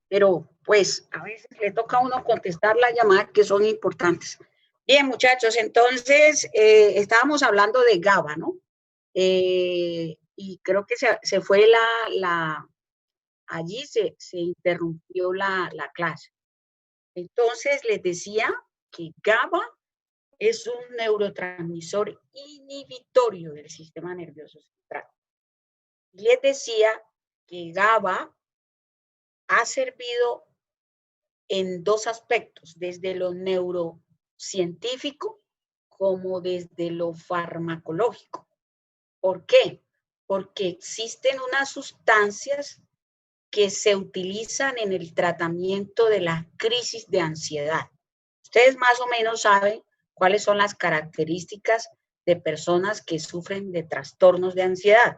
pero pues a veces le toca a uno contestar las llamadas que son importantes. Bien, muchachos, entonces estábamos hablando de GABA, ¿no? Y creo que se fue allí se interrumpió la clase. Entonces les decía que GABA es un neurotransmisor inhibitorio del sistema nervioso central. Les decía que GABA ha servido en dos aspectos, desde lo neurocientífico como desde lo farmacológico. ¿Por qué? Porque existen unas sustancias que se utilizan en el tratamiento de la crisis de ansiedad. Ustedes más o menos saben cuáles son las características de personas que sufren de trastornos de ansiedad.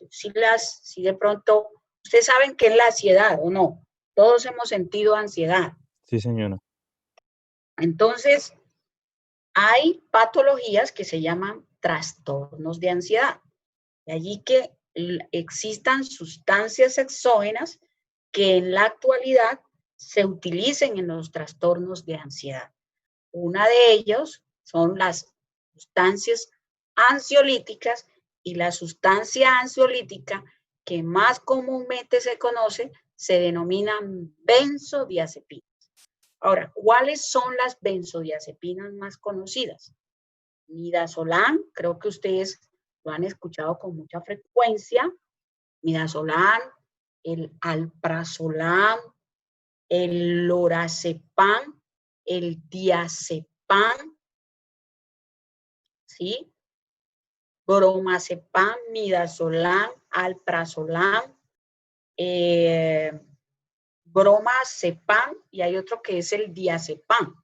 Si de pronto, ustedes saben qué es la ansiedad o no. Todos hemos sentido ansiedad. Sí, señora. Entonces, hay patologías que se llaman trastornos de ansiedad. De allí que existan sustancias exógenas que en la actualidad se utilicen en los trastornos de ansiedad. Una de ellos son las sustancias ansiolíticas, y la sustancia ansiolítica que más comúnmente se conoce se denomina benzodiazepinas. Ahora, ¿cuáles son las benzodiazepinas más conocidas? Midazolam, creo que ustedes lo han escuchado con mucha frecuencia. Midazolam, el alprazolam, el lorazepam, el diazepam, ¿sí? Bromazepam, midazolam, alprazolam, bromazepam, y hay otro que es el diazepam.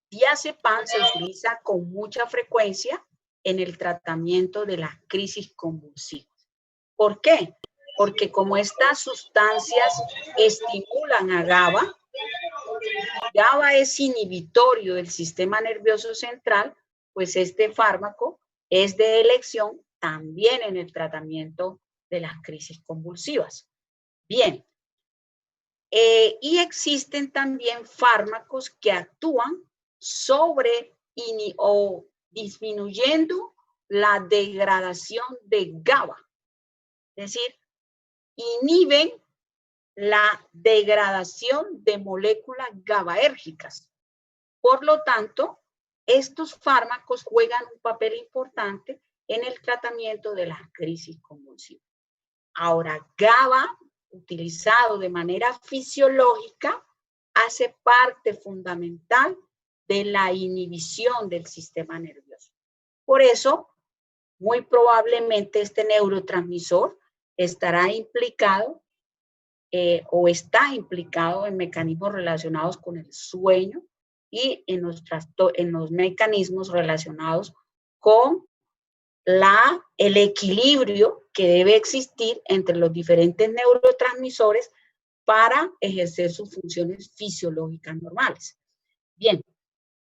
Diazepam se utiliza con mucha frecuencia en el tratamiento de las crisis convulsivas. ¿Por qué? Porque como estas sustancias estimulan a GABA, GABA es inhibitorio del sistema nervioso central, pues este fármaco es de elección también en el tratamiento de las crisis convulsivas. Bien, y existen también fármacos que actúan sobre o disminuyendo la degradación de GABA, es decir, inhiben la degradación de moléculas GABAérgicas. Por lo tanto, estos fármacos juegan un papel importante en el tratamiento de las crisis convulsivas. Ahora, GABA, utilizado de manera fisiológica, hace parte fundamental de la inhibición del sistema nervioso. Por eso, muy probablemente este neurotransmisor estará implicado o está implicado en mecanismos relacionados con el sueño y en los mecanismos relacionados con el equilibrio que debe existir entre los diferentes neurotransmisores para ejercer sus funciones fisiológicas normales. Bien,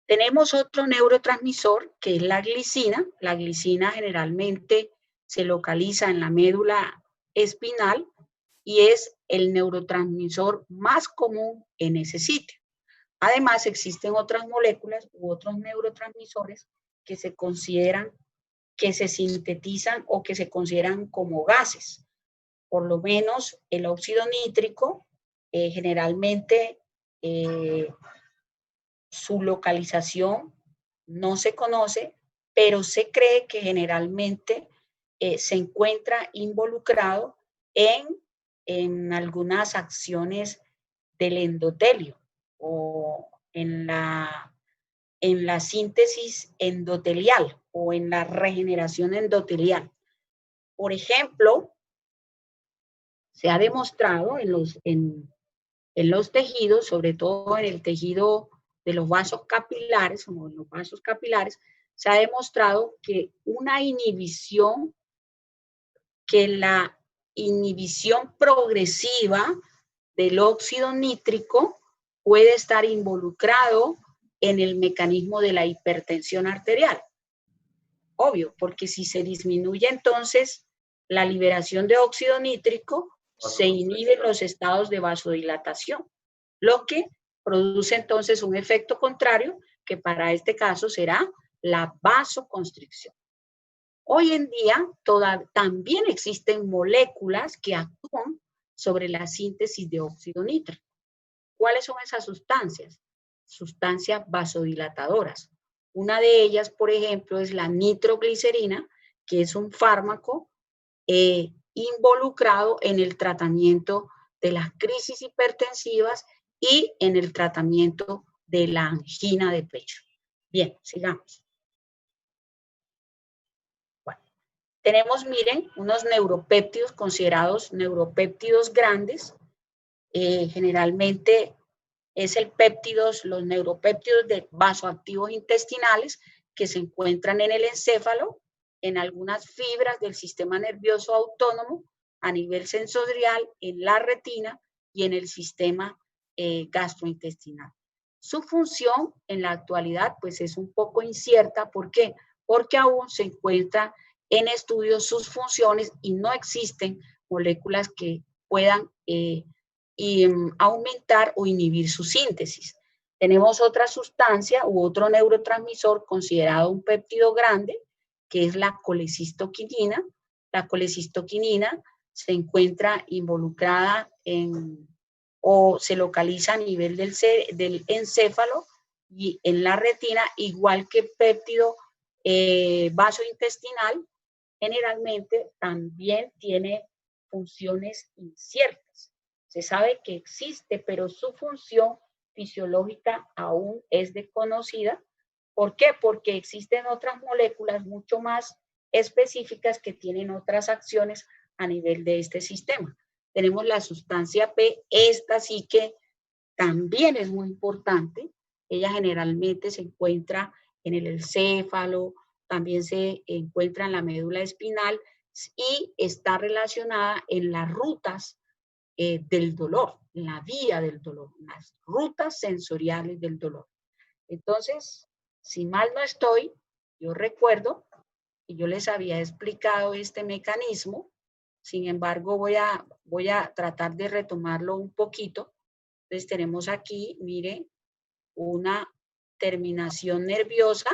tenemos otro neurotransmisor que es la glicina. La glicina generalmente se localiza en la médula espinal y es el neurotransmisor más común en ese sitio. Además, existen otras moléculas u otros neurotransmisores que se consideran, que se sintetizan o que se consideran como gases. Por lo menos el óxido nítrico, generalmente su localización no se conoce, pero se cree que generalmente se encuentra involucrado en algunas acciones del endotelio o en la síntesis endotelial o en la regeneración endotelial. Por ejemplo, se ha demostrado en los tejidos, sobre todo en el tejido de los vasos capilares, o en los vasos capilares, se ha demostrado que la inhibición progresiva del óxido nítrico puede estar involucrado en el mecanismo de la hipertensión arterial. Obvio, porque si se disminuye entonces la liberación de óxido nítrico, se inhiben los estados de vasodilatación, lo que produce entonces un efecto contrario, que para este caso será la vasoconstricción. Hoy en día también existen moléculas que actúan sobre la síntesis de óxido nítrico. ¿Cuáles son esas sustancias? Sustancias vasodilatadoras. Una de ellas, por ejemplo, es la nitroglicerina, que es un fármaco involucrado en el tratamiento de las crisis hipertensivas y en el tratamiento de la angina de pecho. Bien, sigamos. Bueno, tenemos, miren, unos neuropéptidos considerados neuropéptidos grandes. Generalmente es los neuropéptidos de vasoactivos intestinales que se encuentran en el encéfalo, en algunas fibras del sistema nervioso autónomo, a nivel sensorial, en la retina y en el sistema gastrointestinal. Su función en la actualidad pues es un poco incierta. ¿Por qué? Porque aún se encuentran en estudio sus funciones y no existen moléculas que puedan aumentar o inhibir su síntesis. Tenemos otra sustancia u otro neurotransmisor considerado un péptido grande, que es la colecistoquinina. La colecistoquinina se encuentra involucrada o se localiza a nivel del encéfalo y en la retina, igual que péptido vasointestinal. Generalmente también tiene funciones inciertas. Se sabe que existe, pero su función fisiológica aún es desconocida. ¿Por qué? Porque existen otras moléculas mucho más específicas que tienen otras acciones a nivel de este sistema. Tenemos la sustancia P, esta sí que también es muy importante. Ella generalmente se encuentra en el encéfalo, también se encuentra en la médula espinal y está relacionada en las rutas del dolor, en la vía del dolor, las rutas sensoriales del dolor. Entonces, si mal no estoy, yo recuerdo que yo les había explicado este mecanismo. Sin embargo, voy a tratar de retomarlo un poquito. Entonces tenemos aquí, mire, una terminación nerviosa.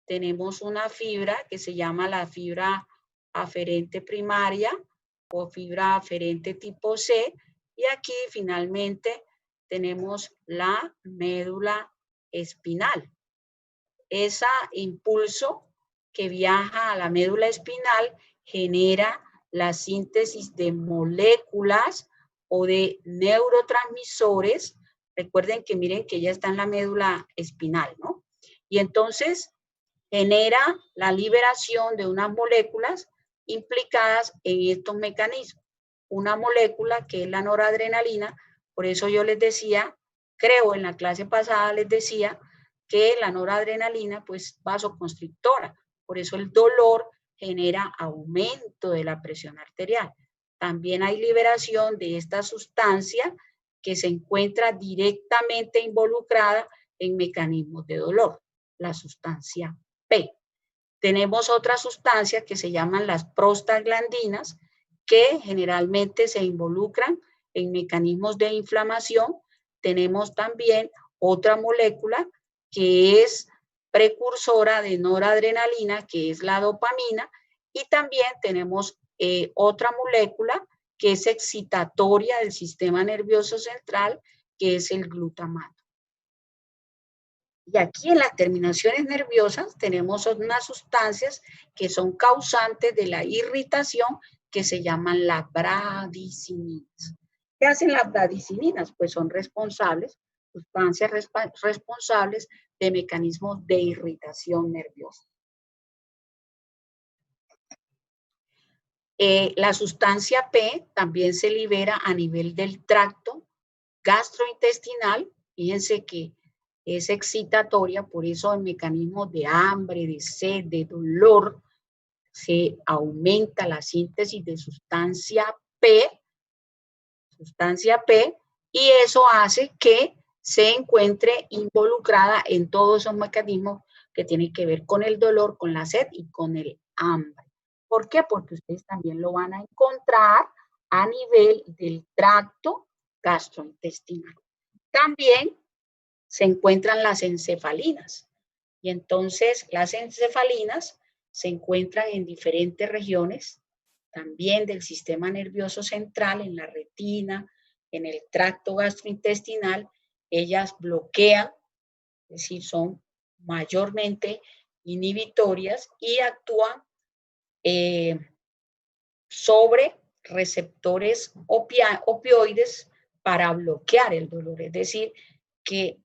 Tenemos una fibra que se llama la fibra aferente primaria o fibra aferente tipo C. Y aquí finalmente tenemos la médula espinal. Ese impulso que viaja a la médula espinal genera la síntesis de moléculas o de neurotransmisores. Recuerden que miren que ya está en la médula espinal, ¿no? Y entonces genera la liberación de unas moléculas implicadas en estos mecanismos. Una molécula que es la noradrenalina, por eso yo les decía, creo en la clase pasada les decía que la noradrenalina pues vasoconstrictora, por eso el dolor genera aumento de la presión arterial. También hay liberación de esta sustancia que se encuentra directamente involucrada en mecanismos de dolor, la sustancia P. Tenemos otra sustancia que se llaman las prostaglandinas, que generalmente se involucran en mecanismos de inflamación. Tenemos también otra molécula que es precursora de noradrenalina, que es la dopamina, y también tenemos otra molécula que es excitatoria del sistema nervioso central, que es el glutamato. Y aquí en las terminaciones nerviosas tenemos unas sustancias que son causantes de la irritación que se llaman las bradicininas. ¿Qué hacen las bradicininas? Pues son sustancias responsables de mecanismos de irritación nerviosa. La sustancia P también se libera a nivel del tracto gastrointestinal. Fíjense que es excitatoria, por eso en mecanismos de hambre, de sed, de dolor, se aumenta la síntesis de sustancia P, y eso hace que se encuentre involucrada en todos esos mecanismos que tienen que ver con el dolor, con la sed y con el hambre. ¿Por qué? Porque ustedes también lo van a encontrar a nivel del tracto gastrointestinal. También se encuentran las encefalinas. Y entonces las encefalinas se encuentran en diferentes regiones, también del sistema nervioso central, en la retina, en el tracto gastrointestinal. Ellas bloquean, es decir, son mayormente inhibitorias y actúan sobre receptores opioides para bloquear el dolor. Es decir, que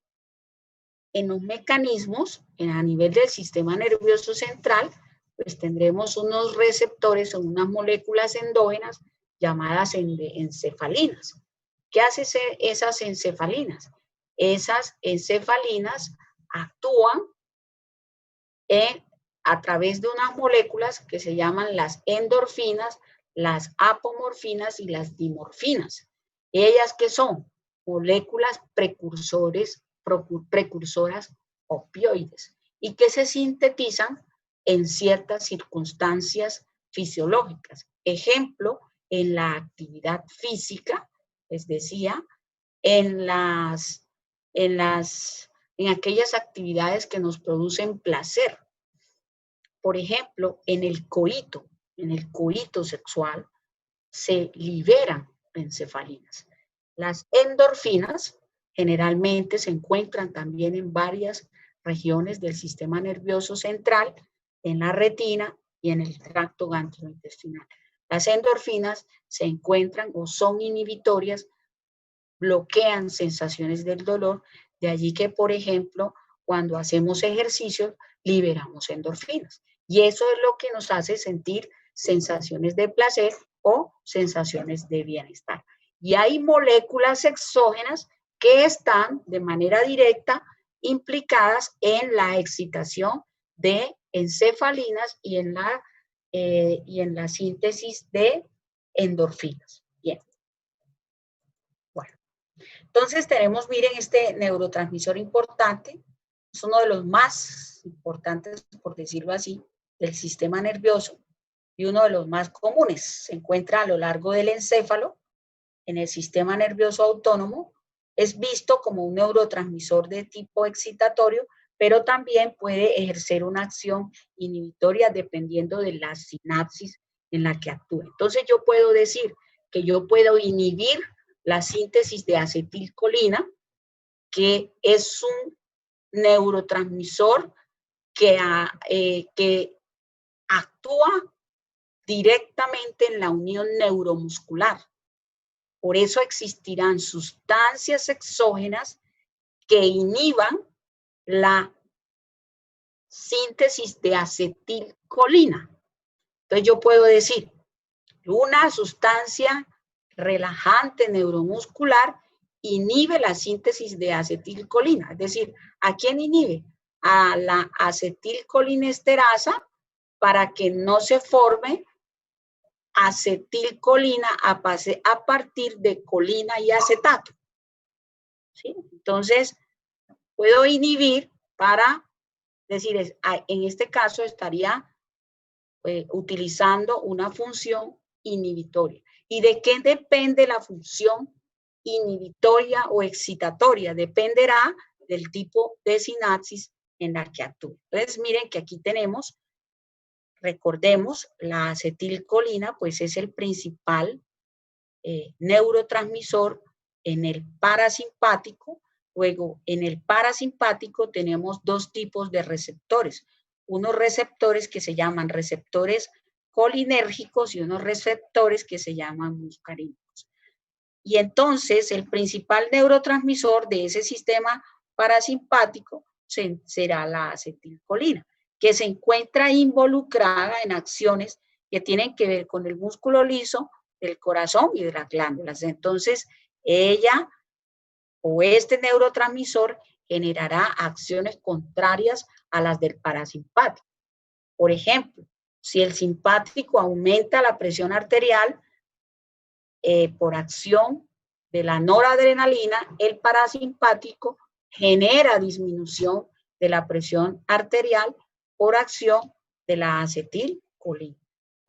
en los mecanismos, a nivel del sistema nervioso central, pues tendremos unos receptores o unas moléculas endógenas llamadas encefalinas. ¿Qué hacen esas encefalinas? Esas encefalinas actúan a través de unas moléculas que se llaman las endorfinas, las apomorfinas y las dimorfinas. ¿Ellas qué son? Moléculas precursoras opioides y que se sintetizan en ciertas circunstancias fisiológicas. Ejemplo, en la actividad física, les decía, en aquellas actividades que nos producen placer. Por ejemplo, en el coito sexual, se liberan encefalinas. Las endorfinas generalmente se encuentran también en varias regiones del sistema nervioso central, en la retina y en el tracto gastrointestinal. Las endorfinas se encuentran o son inhibitorias, bloquean sensaciones del dolor, de allí que, por ejemplo, cuando hacemos ejercicio, liberamos endorfinas. Y eso es lo que nos hace sentir sensaciones de placer o sensaciones de bienestar. Y hay moléculas exógenas que están de manera directa implicadas en la excitación de encefalinas y en la síntesis de endorfinas. Bien. Bueno, entonces tenemos, miren, este neurotransmisor importante, es uno de los más importantes, por decirlo así, del sistema nervioso y uno de los más comunes. Se encuentra a lo largo del encéfalo, en el sistema nervioso autónomo. Es visto como un neurotransmisor de tipo excitatorio, pero también puede ejercer una acción inhibitoria dependiendo de la sinapsis en la que actúe. Entonces yo puedo decir que yo puedo inhibir la síntesis de acetilcolina, que es un neurotransmisor que actúa directamente en la unión neuromuscular. Por eso existirán sustancias exógenas que inhiban la síntesis de acetilcolina. Entonces yo puedo decir, una sustancia relajante neuromuscular inhibe la síntesis de acetilcolina. Es decir, ¿a quién inhibe? A la acetilcolinesterasa, para que no se forme acetilcolina a partir de colina y acetato. ¿Sí? Entonces, puedo inhibir para decir, en este caso estaría utilizando una función inhibitoria. ¿Y de qué depende la función inhibitoria o excitatoria? Dependerá del tipo de sinapsis en la que actúe. Entonces, miren que aquí tenemos, recordemos, la acetilcolina, pues es el principal neurotransmisor en el parasimpático. Luego, en el parasimpático tenemos dos tipos de receptores. Unos receptores que se llaman receptores colinérgicos y unos receptores que se llaman muscarínicos. Y entonces, el principal neurotransmisor de ese sistema parasimpático será la acetilcolina, que se encuentra involucrada en acciones que tienen que ver con el músculo liso, del corazón y de las glándulas. Entonces, ella o este neurotransmisor generará acciones contrarias a las del parasimpático. Por ejemplo, si el simpático aumenta la presión arterial por acción de la noradrenalina, el parasimpático genera disminución de la presión arterial por acción de la acetilcolina.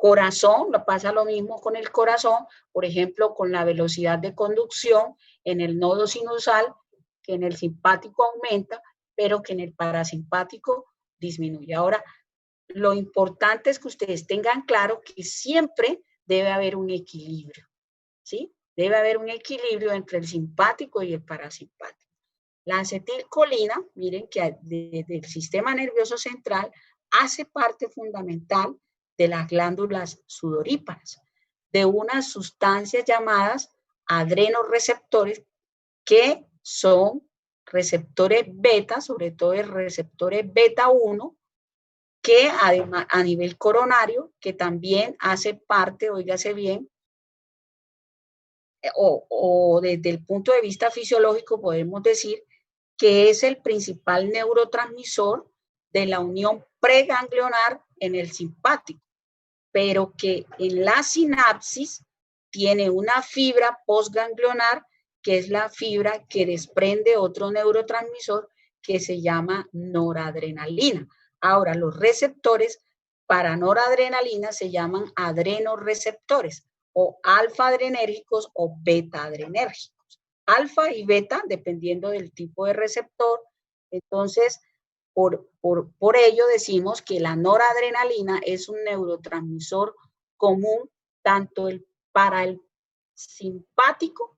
Corazón, pasa lo mismo con el corazón, por ejemplo, con la velocidad de conducción en el nodo sinusal, que en el simpático aumenta, pero que en el parasimpático disminuye. Ahora, lo importante es que ustedes tengan claro que siempre debe haber un equilibrio, ¿sí? Debe haber un equilibrio entre el simpático y el parasimpático. La acetilcolina, miren que del sistema nervioso central hace parte fundamental de las glándulas sudoríparas, de unas sustancias llamadas adrenoreceptores, que son receptores beta, sobre todo el receptor beta 1, que además a nivel coronario, que también hace parte, óigase bien, o desde el punto de vista fisiológico podemos decir que es el principal neurotransmisor de la unión preganglionar en el simpático, pero que en la sinapsis tiene una fibra postganglionar, que es la fibra que desprende otro neurotransmisor que se llama noradrenalina. Ahora, los receptores para noradrenalina se llaman adrenoreceptores, o alfa-adrenérgicos o beta-adrenérgicos. Alfa y beta, dependiendo del tipo de receptor. Entonces, por ello decimos que la noradrenalina es un neurotransmisor común tanto para el simpático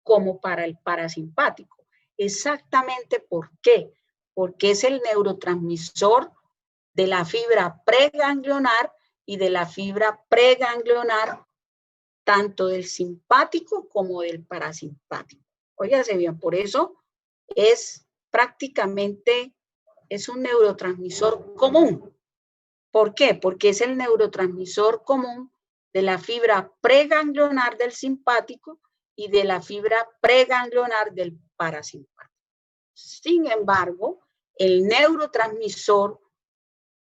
como para el parasimpático. Exactamente ¿por qué? Porque es el neurotransmisor de la fibra preganglionar y de la fibra preganglionar tanto del simpático como del parasimpático. Óigase bien, por eso es prácticamente, es un neurotransmisor común. ¿Por qué? Porque es el neurotransmisor común de la fibra preganglionar del simpático y de la fibra preganglionar del parasimpático. Sin embargo, el neurotransmisor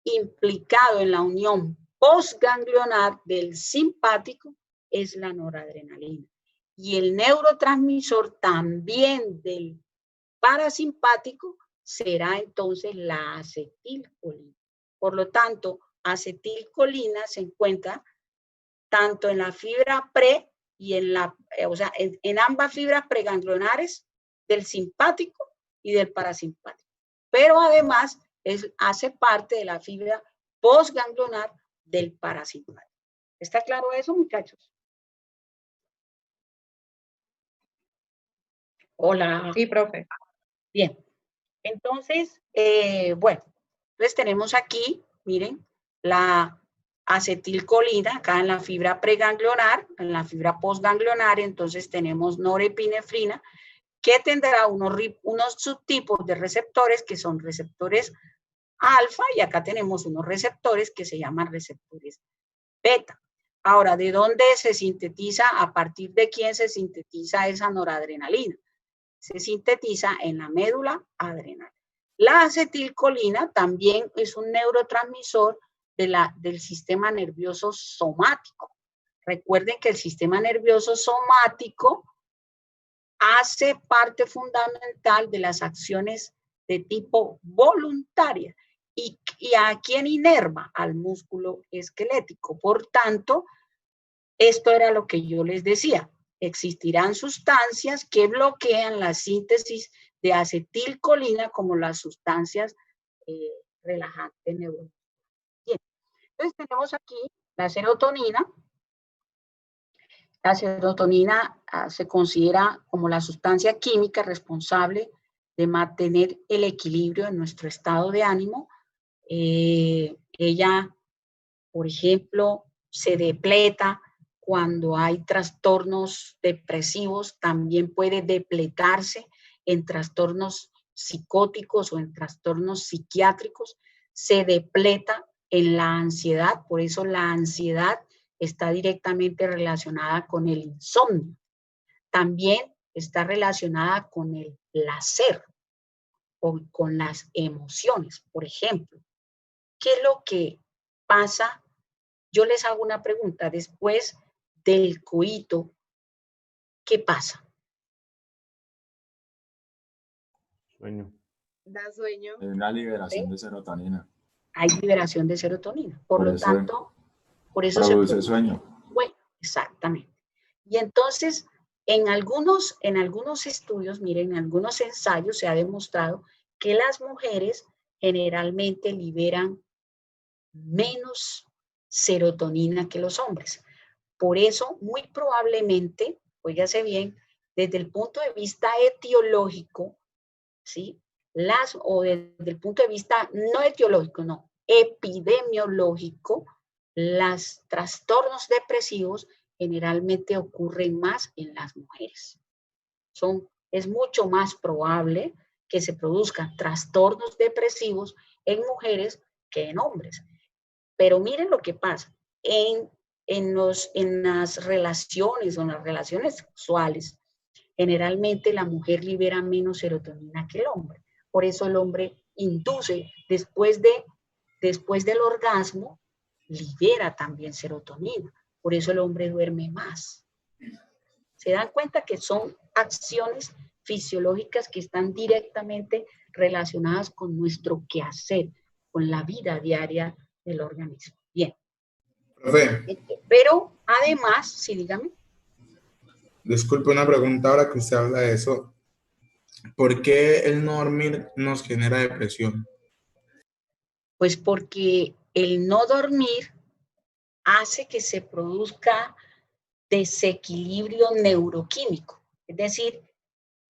implicado en la unión postganglionar del simpático es la noradrenalina. Y el neurotransmisor también del parasimpático será entonces la acetilcolina. Por lo tanto, acetilcolina se encuentra tanto en la fibra pre y en la, o sea, en ambas fibras preganglionares del simpático y del parasimpático. Pero además hace parte de la fibra postganglionar del parasimpático. ¿Está claro eso, muchachos? Hola. Sí, profe. Bien. Entonces, bueno, entonces tenemos aquí, miren, la acetilcolina, acá en la fibra preganglionar, en la fibra postganglionar, entonces tenemos norepinefrina, que tendrá unos subtipos de receptores que son receptores alfa, y acá tenemos unos receptores que se llaman receptores beta. Ahora, ¿de dónde se sintetiza? ¿A partir de quién se sintetiza esa noradrenalina? Se sintetiza en la médula adrenal. La acetilcolina también es un neurotransmisor del sistema nervioso somático. Recuerden que el sistema nervioso somático hace parte fundamental de las acciones de tipo voluntaria y a quien inerva al músculo esquelético. Por tanto, esto era lo que yo les decía. Existirán sustancias que bloquean la síntesis de acetilcolina como las sustancias relajantes neuronales. Bien, entonces tenemos aquí la serotonina. La serotonina se considera como la sustancia química responsable de mantener el equilibrio en nuestro estado de ánimo. Ella, por ejemplo, se depleta cuando hay trastornos depresivos, también puede depletarse en trastornos psicóticos o en trastornos psiquiátricos, se depleta en la ansiedad, por eso la ansiedad está directamente relacionada con el insomnio. También está relacionada con el placer o con las emociones. Por ejemplo, ¿qué es lo que pasa? Yo les hago una pregunta. Después del coito, ¿qué pasa? Sueño. Da sueño. Hay una liberación de serotonina. Hay liberación de serotonina. Por lo tanto, Por eso se produce produce sueño. sueño, exactamente. Y entonces, en algunos estudios, miren, en algunos ensayos se ha demostrado que las mujeres generalmente liberan menos serotonina que los hombres. Por eso, muy probablemente, óigase bien, desde el punto de vista etiológico, ¿sí? O desde el punto de vista no etiológico, no, epidemiológico, los trastornos depresivos generalmente ocurren más en las mujeres. Es mucho más probable que se produzcan trastornos depresivos en mujeres que en hombres. Pero miren lo que pasa. En las relaciones o en las relaciones sexuales, generalmente la mujer libera menos serotonina que el hombre. Por eso el hombre induce, después del orgasmo, libera también serotonina. Por eso el hombre duerme más. Se dan cuenta que son acciones fisiológicas que están directamente relacionadas con nuestro quehacer, con la vida diaria del organismo. Bien. Profe, Pero además, sí, dígame. disculpe una pregunta ahora que usted habla de eso. ¿Por qué el no dormir nos genera depresión? Pues porque el no dormir hace que se produzca desequilibrio neuroquímico. Es decir,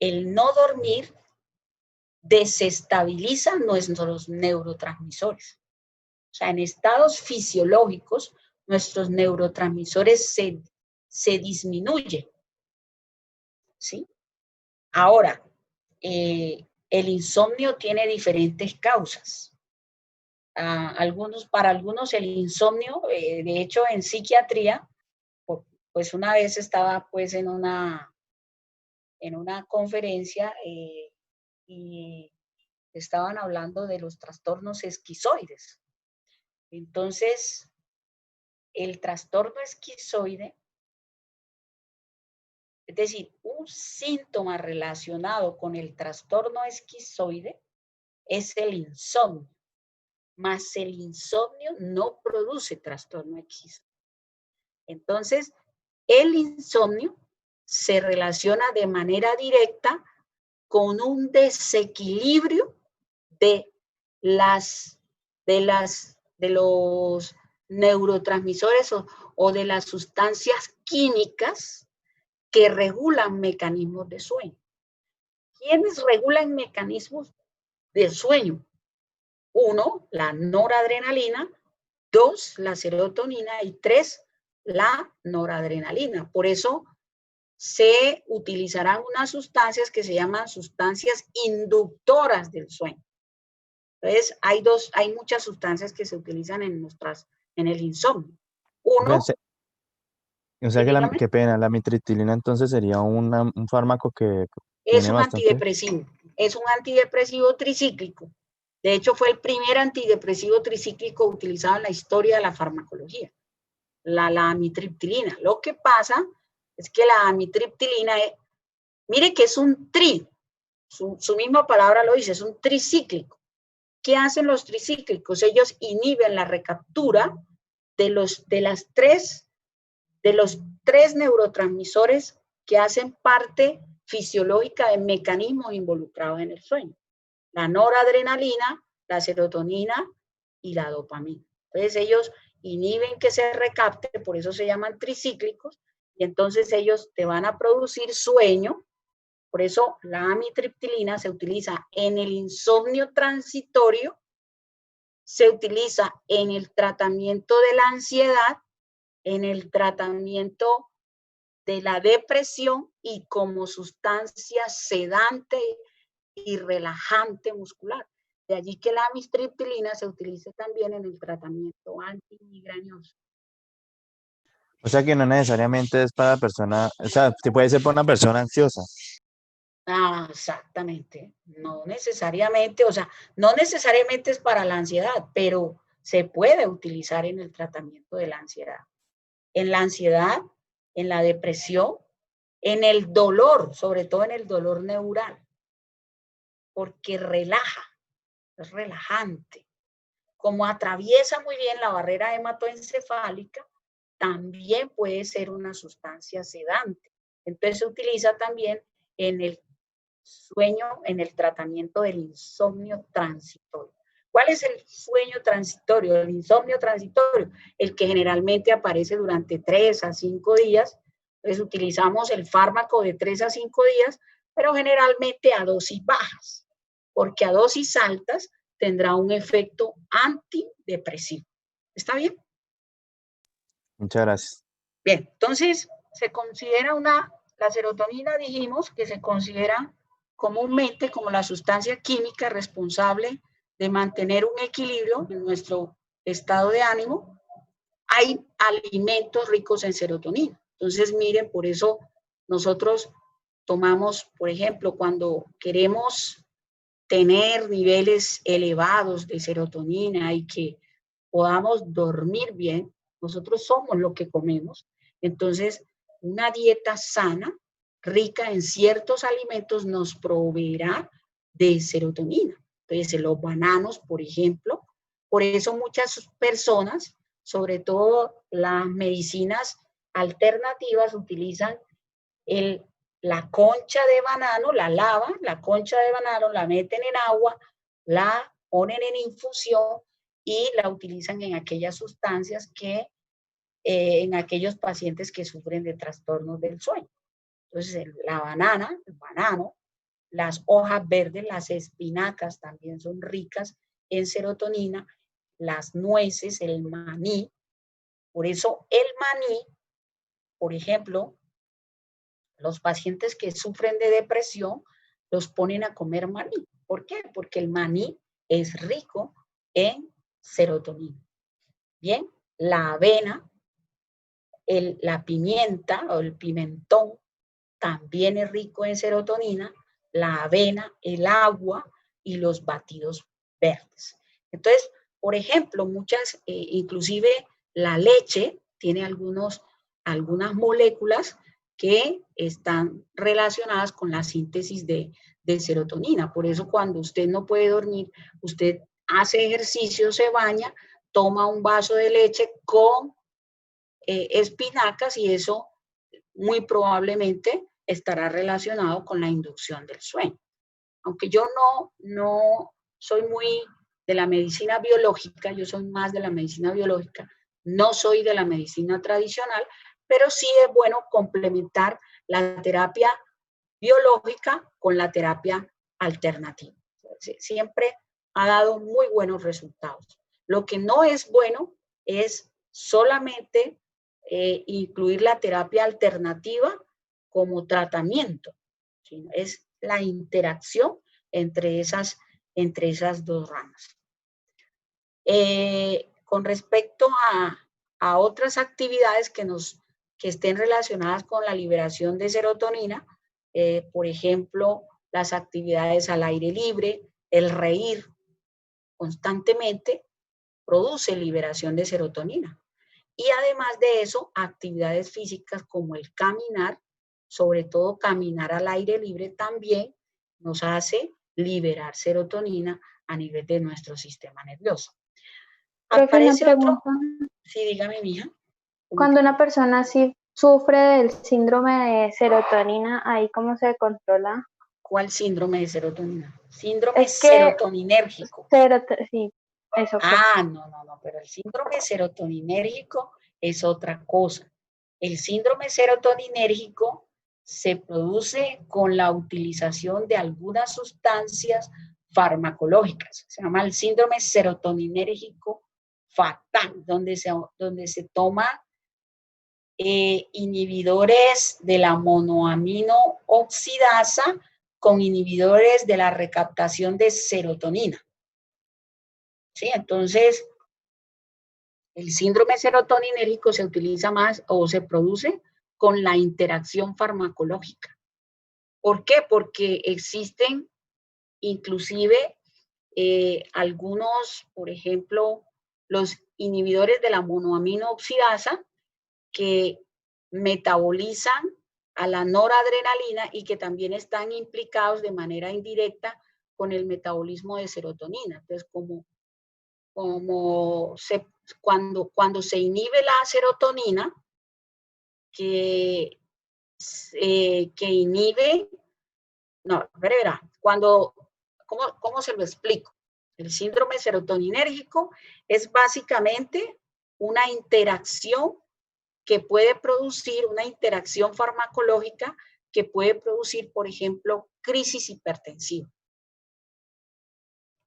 el no dormir desestabiliza nuestros neurotransmisores. O sea, en estados fisiológicos, nuestros neurotransmisores se disminuyen. ¿Sí? Ahora, el insomnio tiene diferentes causas. Para algunos el insomnio, de hecho en psiquiatría, pues una vez estaba pues en una conferencia y estaban hablando de los trastornos esquizoides. Entonces, el trastorno esquizoide, es decir, un síntoma relacionado con el trastorno esquizoide es el insomnio, mas el insomnio no produce trastorno esquizoide. Entonces, el insomnio se relaciona de manera directa con un desequilibrio de los neurotransmisores o de las sustancias químicas que regulan mecanismos de sueño. ¿Quiénes regulan mecanismos de sueño? 1, la noradrenalina, 2, la serotonina y 3, la noradrenalina. Por eso se utilizarán unas sustancias que se llaman sustancias inductoras del sueño. Entonces, hay muchas sustancias que se utilizan en el insomnio. Uno, O sea que dígame, qué pena, la mitriptilina entonces sería un fármaco que es tiene un bastante. antidepresivo. Es un antidepresivo tricíclico. De hecho, fue el primer antidepresivo tricíclico utilizado en la historia de la farmacología, la amitriptilina. Lo que pasa es que la amitriptilina, mire que es un su misma palabra lo dice, es un tricíclico. ¿Qué hacen los tricíclicos? Ellos inhiben la recaptura de los tres neurotransmisores que hacen parte fisiológica de mecanismos involucrados en el sueño. La noradrenalina, la serotonina y la dopamina. Entonces ellos inhiben que se recapte, por eso se llaman tricíclicos, y entonces ellos te van a producir sueño. Por eso la amitriptilina se utiliza en el insomnio transitorio, se utiliza en el tratamiento de la ansiedad, en el tratamiento de la depresión y como sustancia sedante y relajante muscular. De allí que la amitriptilina se utiliza también en el tratamiento antimigrañoso. O sea que no necesariamente es para persona, o sea, puede ser para una persona ansiosa. Exactamente. No necesariamente, o sea, no necesariamente es para la ansiedad, pero se puede utilizar en el tratamiento de la ansiedad. En la ansiedad, en la depresión, en el dolor, sobre todo en el dolor neural, porque relaja, es relajante. Como atraviesa muy bien la barrera hematoencefálica, también puede ser una sustancia sedante. Entonces se utiliza también en el sueño, en el tratamiento del insomnio transitorio. ¿Cuál es el sueño transitorio? El insomnio transitorio, el que generalmente aparece durante 3 a 5 días. Entonces utilizamos el fármaco de 3 a 5 días, pero generalmente a dosis bajas, porque a dosis altas tendrá un efecto antidepresivo. ¿Está bien? Muchas gracias. Bien, entonces se considera la serotonina, dijimos que se considera comúnmente como la sustancia química responsable de mantener un equilibrio en nuestro estado de ánimo. Hay alimentos ricos en serotonina. Entonces, miren, por eso nosotros tomamos, por ejemplo, cuando queremos tener niveles elevados de serotonina y que podamos dormir bien, nosotros somos lo que comemos. Entonces, una dieta sana, rica en ciertos alimentos, nos proveerá de serotonina. Entonces, los bananos, por ejemplo, por eso muchas personas, sobre todo las medicinas alternativas, utilizan la concha de banano, la lavan, la concha de banano, la meten en agua, la ponen en infusión y la utilizan en aquellas sustancias que, en aquellos pacientes que sufren de trastornos del sueño. Entonces, la banana, el banano, las hojas verdes, las espinacas también son ricas en serotonina, las nueces, el maní. Por eso el maní, por ejemplo, los pacientes que sufren de depresión los ponen a comer maní. ¿Por qué? Porque el maní es rico en serotonina. Bien, la avena, la pimienta o el pimentón también es rico en serotonina, la avena, el agua y los batidos verdes. Entonces, por ejemplo, inclusive la leche tiene algunas moléculas que están relacionadas con la síntesis de serotonina. Por eso cuando usted no puede dormir, usted hace ejercicio, se baña, toma un vaso de leche con espinacas y eso muy probablemente estará relacionado con la inducción del sueño. Aunque yo no soy muy de la medicina biológica, yo soy más de la medicina biológica, no soy de la medicina tradicional, pero sí es bueno complementar la terapia biológica con la terapia alternativa. Siempre ha dado muy buenos resultados. Lo que no es bueno es solamente incluir la terapia alternativa como tratamiento, sino es la interacción entre esas dos ramas. Con respecto a otras actividades que estén relacionadas con la liberación de serotonina, por ejemplo, las actividades al aire libre, el reír constantemente produce liberación de serotonina. Y además de eso, actividades físicas como el caminar, sobre todo caminar al aire libre, también nos hace liberar serotonina a nivel de nuestro sistema nervioso. Profe, una Aparece pregunta. Sí, dígame, mija. Cuando una persona sí sufre del síndrome de serotonina, ¿ahí cómo se controla? ¿Cuál síndrome de serotonina? Síndrome serotoninérgico. Sí, eso. No, pero el síndrome serotoninérgico es otra cosa. El síndrome serotoninérgico se produce con la utilización de algunas sustancias farmacológicas. Se llama el síndrome serotoninérgico fatal, donde se toma inhibidores de la monoamino oxidasa con inhibidores de la recaptación de serotonina. ¿Sí? Entonces, el síndrome serotoninérgico se utiliza más o se produce con la interacción farmacológica. ¿Por qué? Porque existen inclusive algunos, por ejemplo, los inhibidores de la monoamino oxidasa que metabolizan a la noradrenalina y que también están implicados de manera indirecta con el metabolismo de serotonina. Entonces, como cuando se inhibe la serotonina, que inhibe, no, verá, ¿cómo se lo explico? El síndrome serotoninérgico es básicamente una interacción que puede producir, una interacción farmacológica que puede producir, por ejemplo, crisis hipertensiva.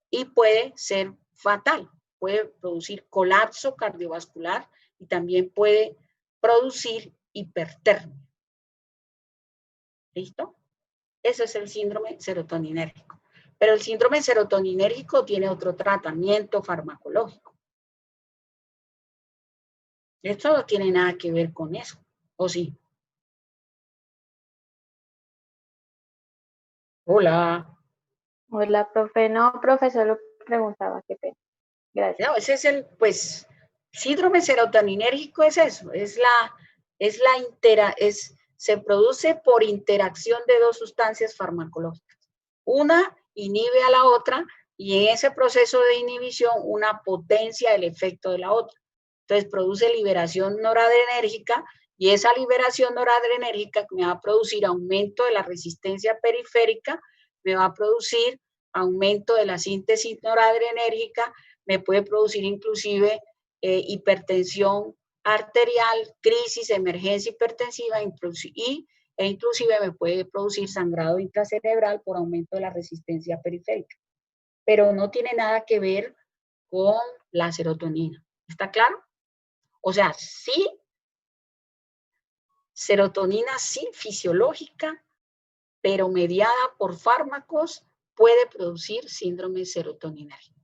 Y puede ser fatal, puede producir colapso cardiovascular y también puede producir hipertermia. ¿Listo? Ese es el síndrome serotoninérgico. Pero el síndrome serotoninérgico tiene otro tratamiento farmacológico. Esto no tiene nada que ver con eso, ¿o sí? Hola. Hola, profe. No, profe, solo preguntaba, qué pena. Gracias. No, ese es pues, síndrome serotoninérgico es eso, se produce por interacción de dos sustancias farmacológicas. Una inhibe a la otra y en ese proceso de inhibición una potencia el efecto de la otra. Entonces produce liberación noradrenérgica y esa liberación noradrenérgica me va a producir aumento de la resistencia periférica, me va a producir aumento de la síntesis noradrenérgica, me puede producir inclusive hipertensión arterial, crisis, emergencia hipertensiva e inclusive me puede producir sangrado intracerebral por aumento de la resistencia periférica. Pero no tiene nada que ver con la serotonina. ¿Está claro? O sea, sí, serotonina sí fisiológica, pero mediada por fármacos puede producir síndrome serotoninérgico.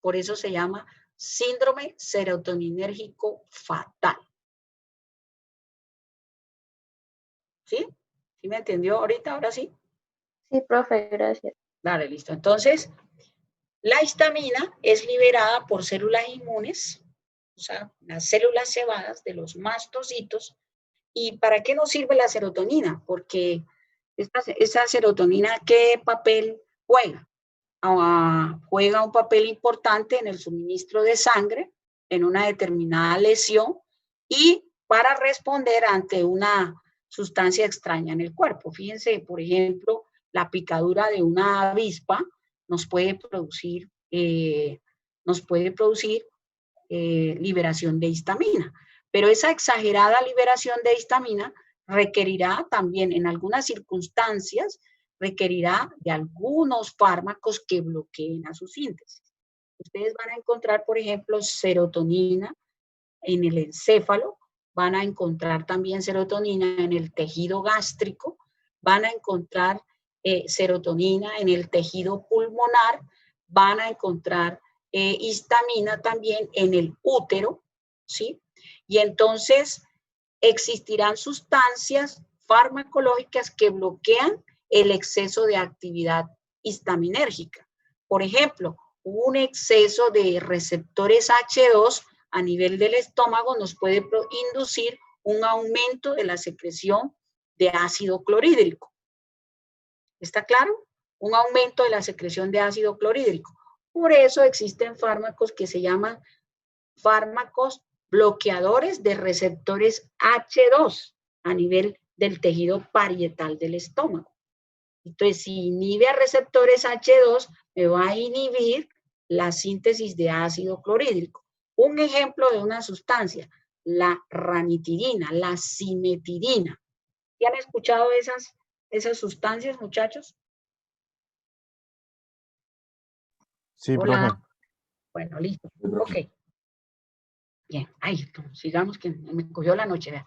Por eso se llama síndrome serotoninérgico fatal. ¿Sí? ¿Sí me entendió ahorita? ¿Ahora sí? Sí, profe, gracias. Dale, listo. Entonces, la histamina es liberada por células inmunes, o sea, las células cebadas de los mastocitos. ¿Y para qué nos sirve la serotonina? Porque esa serotonina, ¿qué papel juega? Juega un papel importante en el suministro de sangre, en una determinada lesión y para responder ante una sustancia extraña en el cuerpo. Fíjense, por ejemplo, la picadura de una avispa nos puede producir liberación de histamina. Pero esa exagerada liberación de histamina requerirá también, en algunas circunstancias, requerirá de algunos fármacos que bloqueen a su síntesis. Ustedes van a encontrar, por ejemplo, serotonina en el encéfalo, van a encontrar también serotonina en el tejido gástrico, van a encontrar serotonina en el tejido pulmonar, van a encontrar histamina también en el útero, ¿sí? Y entonces existirán sustancias farmacológicas que bloquean el exceso de actividad histaminérgica. Por ejemplo, un exceso de receptores H2 a nivel del estómago nos puede inducir un aumento de la secreción de ácido clorhídrico. ¿Está claro? Un aumento de la secreción de ácido clorhídrico. Por eso existen fármacos que se llaman fármacos bloqueadores de receptores H2 a nivel del tejido parietal del estómago. Entonces, si inhibe a receptores H2, me va a inhibir la síntesis de ácido clorhídrico. Un ejemplo de una sustancia, la ranitidina, la cimetidina. ¿Ya han escuchado esas sustancias, muchachos? Sí, Hola. profe. Bueno, listo. Ok. Bien, ahí, sigamos que me cogió la noche. Vea.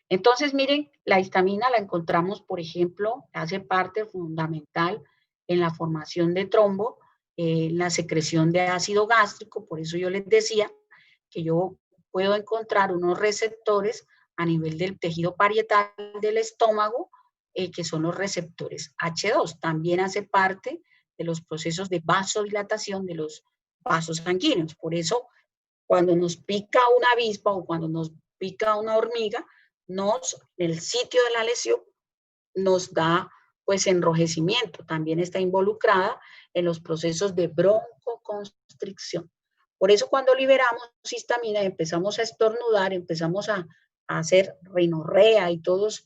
Entonces, miren, la histamina la encontramos, por ejemplo, hace parte fundamental en la formación de trombo, la secreción de ácido gástrico, por eso yo les decía que yo puedo encontrar unos receptores a nivel del tejido parietal del estómago, que son los receptores H2. También hace parte de los procesos de vasodilatación de los vasos sanguíneos. Por eso, cuando nos pica una avispa o cuando nos pica una hormiga, el sitio de la lesión nos da pues enrojecimiento. También está involucrada en los procesos de broncoconstricción. Por eso cuando liberamos histamina, empezamos a estornudar, empezamos a hacer rinorrea y todos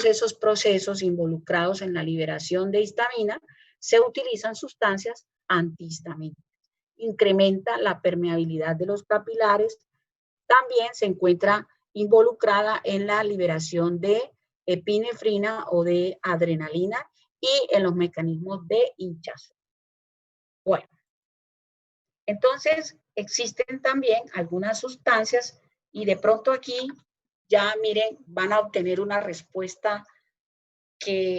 esos procesos involucrados en la liberación de histamina, se utilizan sustancias antihistamínicas. Incrementa la permeabilidad de los capilares. También se encuentra involucrada en la liberación de epinefrina o de adrenalina y en los mecanismos de hinchazón. Bueno, entonces existen también algunas sustancias y de pronto aquí ya miren, van a obtener una respuesta que